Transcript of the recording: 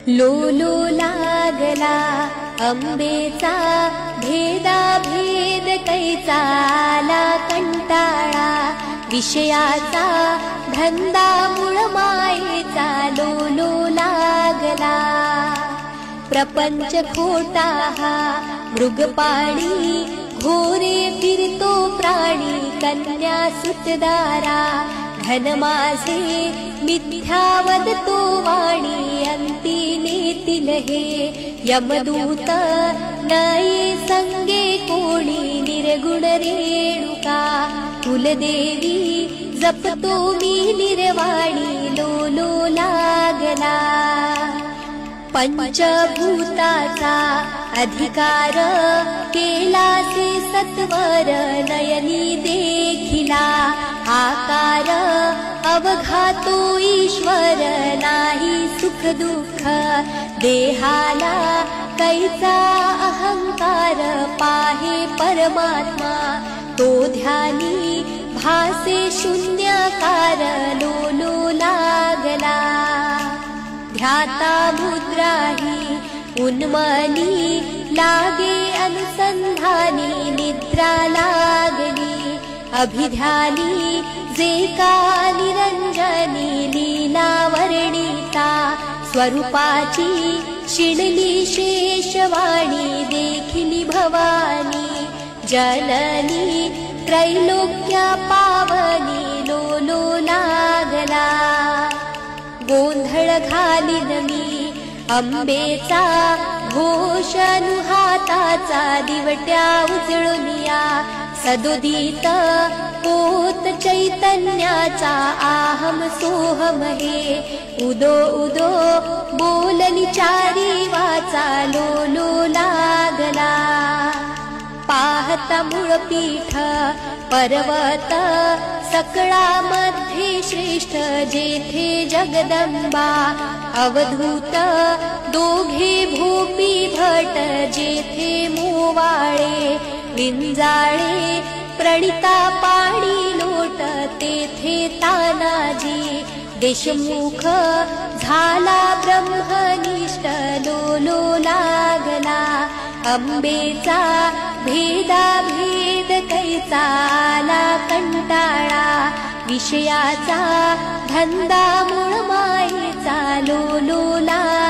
लोलो लागला अंबेचा भेदा भेद कैचा आला कंटाळा विषयाचा धंदा मूळ मायेचा लोलो लागला प्रपंच खोटा हा मृगपाणी घोरे फिरतो प्राणी कन्या सुतदारा धन माझे मिथ्या वदतो वाणी अंती नेतील हे यमदूत नये संगे कोणी निर्गुण रेणुका कुलदेवी जपतो मी निर्वाणी लोलो लागला पंचभूताचा अधिकार केलासे सत्वर नयनी देखिला आकार अवघातो ईश्वर नाही सुख दुःख देहाला कैचा अहंकार पाहे परमात्मा तो ध्यानी भासे शून्यकार लोलो लागला ध्याता मुद्राही उन्मनी लागे अनुसंधानी निद्रा लागली अभिध्यानी जे का निरंजनी लीला वर्णिता स्वरूपाची शिणली शेषवाणी देखिली भवानी जननी त्रैलोक्य पावनी लोलो लागला गोंधळ घालीन मी अंबेचा घोष अनुहाताचा दिवट्या उजळुनिया सदोदित पोत चैतन्याचा आहम सोहम हे उदो उदो बोलली चारी वाचा लोलो लागला पाहता मूळ पीठ पर्वत सकळामध्ये श्रेष्ठ जेथे जगदंबा अवधूत दोघे भूपी भट जेथे मोवाळे विंजाळे प्रणिता पाणी लोट तेथे तानाजी देशमुख झाला ब्रह्मनिष्ठ लोलो लागला अंबेचा भेदा भेद कैचा आला कंटाळा विषयाचा धंदा मूळ मायेचा लोलो लागला